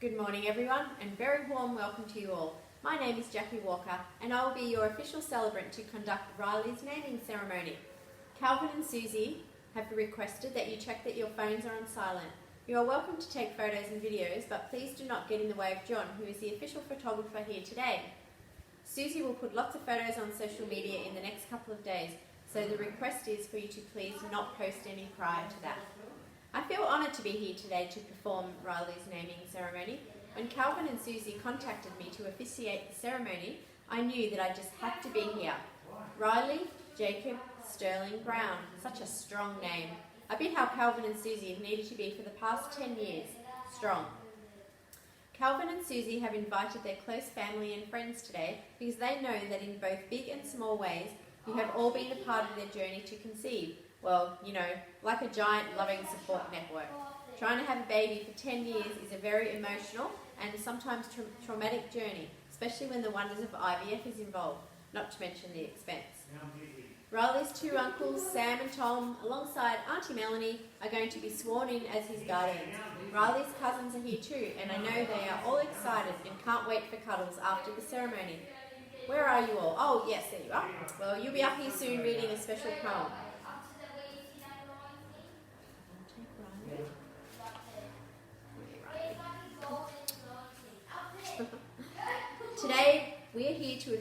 Good morning everyone and very warm welcome to you all. My name is Jackie Walker and I will be your official celebrant to conduct Riley's naming ceremony. Calvin and Susie have requested that you check that your phones are on silent. You are welcome to take photos and videos, but please do not get in the way of John, who is the official photographer here today. Susie will put lots of photos on social media in the next couple of days, so the request is for you to please not post any prior to that. I feel honoured to be here today to perform Riley's naming ceremony. When Calvin and Susie contacted me to officiate the ceremony, I knew that I just had to be here. Riley Jacob Sterling Brown, such a strong name. A bit how Calvin and Susie have needed to be for the past 10 years, strong. Calvin and Susie have invited their close family and friends today because they know that in both big and small ways, you have all been a part of their journey to conceive. Well, you know, like a giant loving support network. Trying to have a baby for 10 years is a very emotional and sometimes traumatic journey, especially when the wonders of IVF is involved, not to mention the expense. Riley's two uncles, Sam and Tom, alongside Auntie Melanie, are going to be sworn in as his guardians. Riley's cousins are here too, and I know they are all excited and can't wait for cuddles after the ceremony. Where are you all? Oh, yes, there you are. Well, you'll be up here soon reading a special poem. Today, we are here to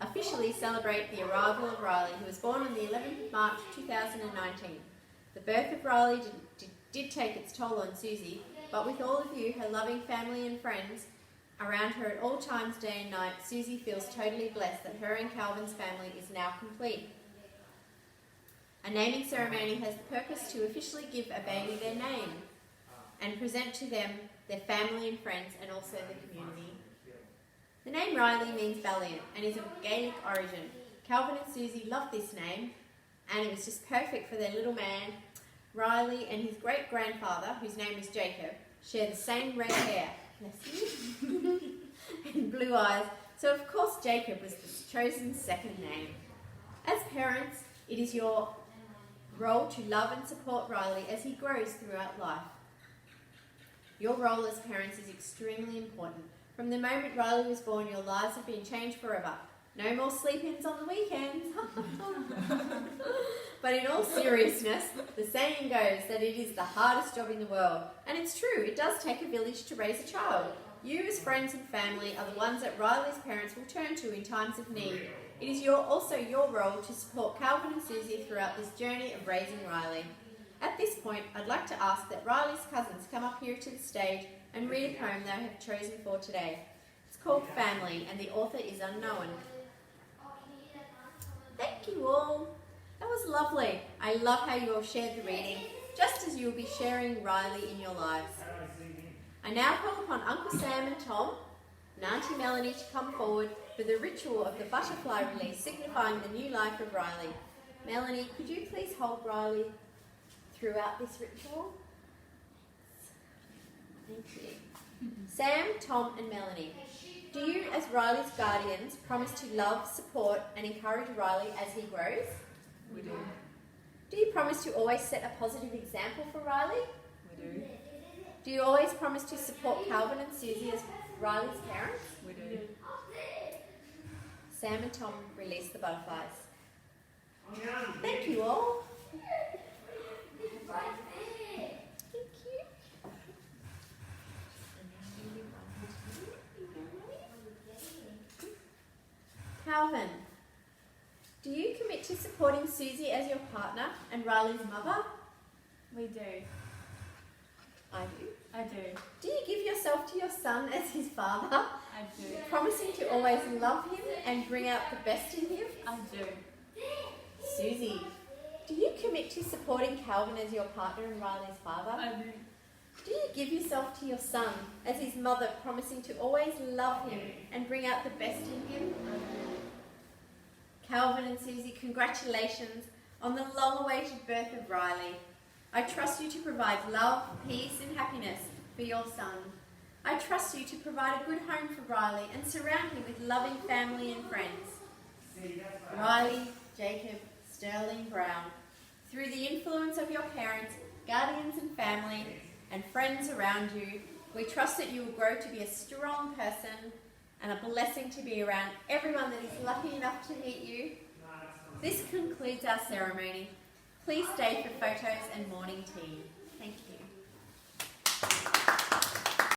officially celebrate the arrival of Riley, who was born on the 11th of March 2019. The birth of Riley did take its toll on Susie, but with all of you, her loving family and friends, around her at all times, day and night, Susie feels totally blessed that her and Calvin's family is now complete. A naming ceremony has the purpose to officially give a baby their name and present to them their family and friends and also the community. The name Riley means valiant and is of Gaelic origin. Calvin and Susie loved this name and it was just perfect for their little man. Riley and his great-grandfather, whose name is Jacob, share the same red hair, and blue eyes, so of course Jacob was the chosen second name. As parents, it is your role to love and support Riley as he grows throughout life. Your role as parents is extremely important. From the moment Riley was born, your lives have been changed forever. No more sleep-ins on the weekends. But in all seriousness, the saying goes that it is the hardest job in the world. And it's true, it does take a village to raise a child. You as friends and family are the ones that Riley's parents will turn to in times of need. It is also your role to support Calvin and Susie throughout this journey of raising Riley. At this point, I'd like to ask that Riley's cousins come up here to the stage and read a poem they have chosen for today. It's called Family and the author is unknown. Thank you all. That was lovely. I love how you all shared the reading, just as you will be sharing Riley in your lives. I now call upon Uncle Sam and Tom and Auntie Melanie to come forward for the ritual of the butterfly release, signifying the new life of Riley. Melanie, could you please hold Riley throughout this ritual? Thank you. Sam, Tom and Melanie, do you as Riley's guardians promise to love, support and encourage Riley as he grows? We do. Do you promise to always set a positive example for Riley? We do. Do you always promise to support Calvin and Susie as Riley's parents? We do. Sam and Tom release the butterflies. Thank you all. Calvin, do you commit to supporting Susie as your partner and Riley's mother? We do. I do. I do. Do you give yourself to your son as his father, I do. promising to always love him and bring out the best in him? I do. Susie, do you commit to supporting Calvin as your partner and Riley's father? I do. Do you give yourself to your son as his mother, promising to always love him and bring out the best in him? Calvin and Susie, congratulations on the long-awaited birth of Riley. I trust you to provide love, peace and happiness for your son. I trust you to provide a good home for Riley and surround him with loving family and friends. Riley Jacob Sterling Brown, through the influence of your parents, guardians and family, and friends around you. We trust that you will grow to be a strong person and a blessing to be around everyone that is lucky enough to meet you. This concludes our ceremony. Please stay for photos and morning tea. Thank you.